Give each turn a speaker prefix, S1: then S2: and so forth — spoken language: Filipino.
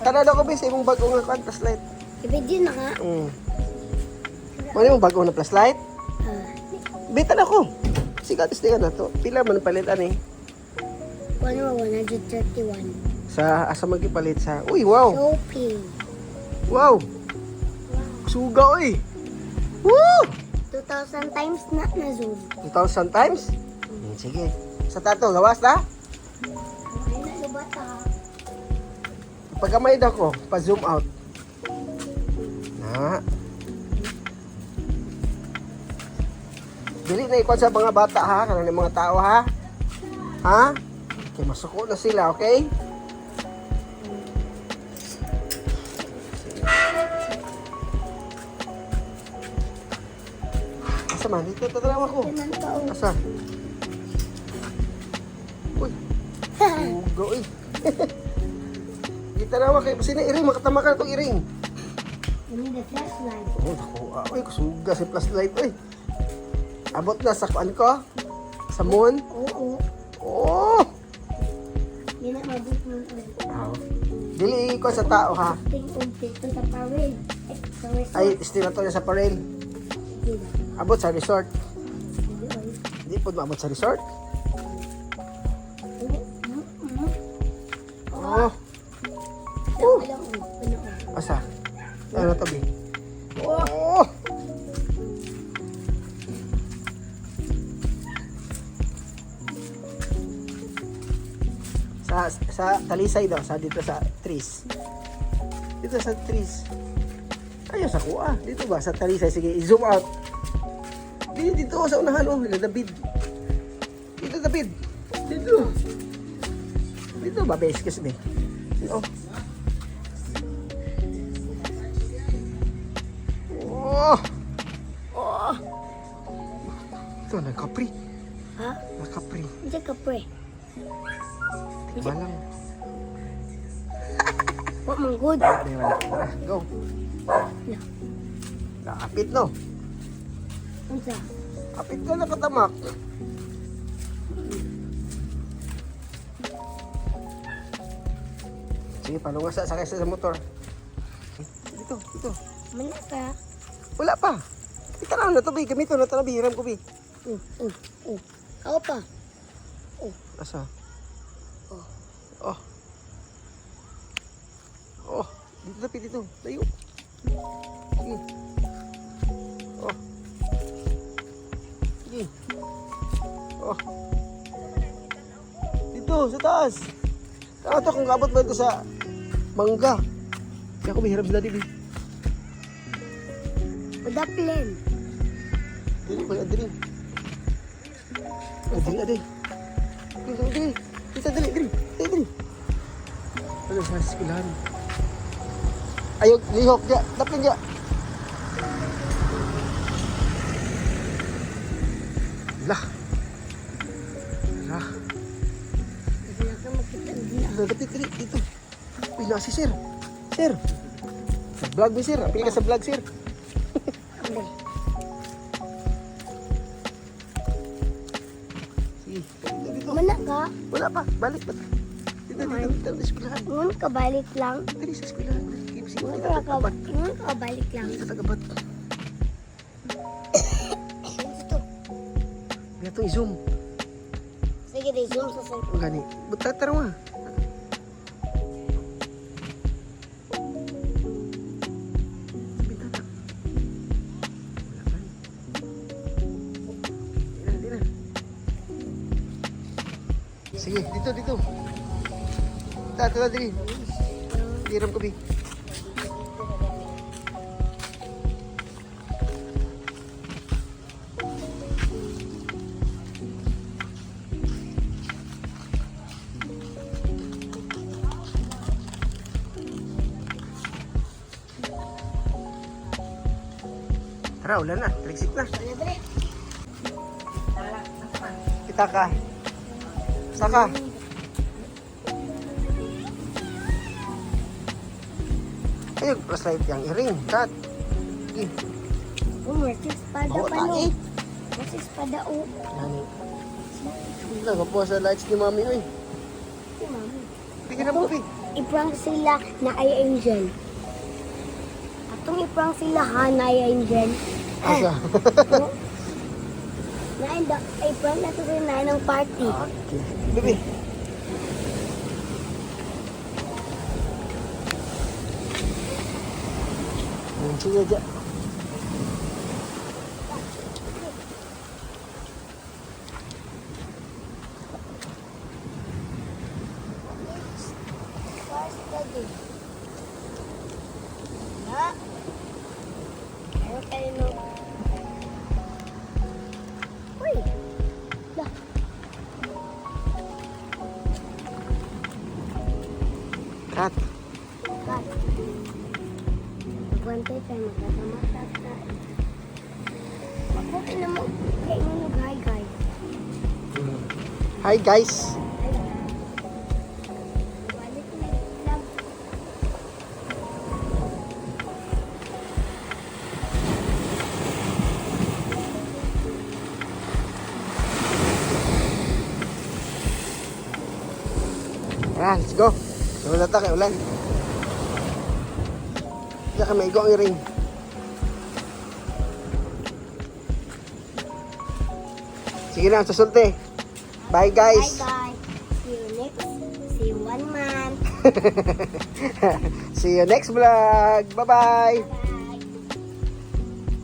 S1: Tara daw ko bis, imong bago nga kwan, flashlight.
S2: Ibigyan na nga.
S1: Ano yung bago na flashlight? Bitan ako. Sigatis din na to. Pila man palitan eh.
S2: 131.
S1: Sa asa magipalit sa. Uy, wow.
S2: Shopping.
S1: Wow. Suga oy. Woo!
S2: 2,000 times na zoom.
S1: 2,000 times? Sige. Sa tato, gawas na?
S2: Ay, nalubata.
S1: Pagkamay daw ko, pa-zoom out. Na. Dili na ikon sa mga bata ha, kanang mga tao ha. Ha? Okay, masuko na sila, okay? Asa man, dito tatarawa ko.
S2: Tinan ka o.
S1: Asa? Uy, suga uy. Kita naman kayo, kasi na iring, makatamakan itong iring.
S2: You need a flashlight.
S1: Oh, naku, uy, kusuga si flashlight, uy. Abot na sa kuan ko? Sa moon?
S2: Oo.
S1: Oh!
S2: Yan ang mabot mo.
S1: Dili ko sa tao, ha?
S2: Dito sa parade. Sa resort.
S1: Ay, estimato niya sa parel.
S2: Sige na.
S1: Abot sa resort.
S2: Sige, oy.
S1: Hindi po maabot sa resort. Oh!
S2: Alam mo.
S1: Asa? Ano to, Bi? Oh! Sa talisay daw, sa dito sa trees. Dito sa trees. Ayun sa kuha. Dito ba sa talisay? Sige, i-zoom out. Dito sa unahan oh, David. Dito David. Dito. Dito ba base kiss me? Oh. Oh. Oh. Ito nagkapri.
S2: Ha?
S1: Nagkapri.
S2: Hindi ka pre.
S1: Balang.
S2: What man good?
S1: Di wala. Tara, go. Nakapit no.
S2: Unsa?
S1: Kapit ka na katamak. Sige, palungas sa sakay sa motor. Dito, dito.
S2: Mana ka?
S1: Wala pa. Kita na to, Bi. Gamito na ito na, Bi. Hiram ko, Bi.
S2: Ako pa.
S1: Asa?
S2: Oh.
S1: Oh. Oh. Dito, Bi. Dito. Tayo. Sige. Oh. Sige. Oh. Dito, sa taas. Tama to, kung kabot ba ito sa mangga. Kaya ako may hiram sila, Bi.
S2: Udaplin.
S1: Dili ko na dili. Dili ade. Dili. Kita dili. Dili. Ano sa eskwelahan? Ayog lihok dia, daplin dia. Lah.
S2: Wala ka makita nila.
S1: Dapat dito. Uy, nasi sir. Sir. Sa vlog mo sir. Apil ka sa vlog sir.
S2: Ambe.
S1: Sige. Dito.
S2: Mana ka?
S1: Wala pa. Balik pa. Dito. Sa eskwelahan.
S2: Ngun ka balik lang.
S1: Dito sa eskwelahan. Sige.
S2: Ngun ka balik lang.
S1: Dito tagabat.
S2: Ito.
S1: Biya to i-zoom.
S2: Sige, zoom sa cellphone.
S1: Gani. Butatara mo. Bintana. Wala pa. Di na. Sige, dito. Tara, dili. Diram ko, Bi. Tara, ulan na. Triksik na. Kita ka. Saka. Ayun, flashlight yang iring. Kat. Sige.
S2: Merti espada
S1: Bawa
S2: pa no.
S1: tae.
S2: Merti espada o.
S1: Nani. Nagapuha sa lights ni Mami, oy.
S2: Si mami.
S1: Tingnan mo, Pi.
S2: i-prank sila na ay Angel. Atong i-prank sila ha na ay Angel.
S1: Asa?
S2: Na i-prank na to sila na ng party.
S1: Okay. Bibi. Sige aja.
S2: First study. Na. Ano kayo no? Uy! Lah.
S1: Kat.
S2: Kat. Magwantay tayo magkasama-sama. Bakit naman kayo nag-hi guys?
S1: Hi guys.
S2: Balik na lang.
S1: Tara, let's go. Wala ta kay ulan. Diyan kami igo ang ring. Sige na, susulte. Bye guys.
S2: Bye guys. See you next. See you 1 month.
S1: See you next vlog. Bye-bye.
S2: Bye.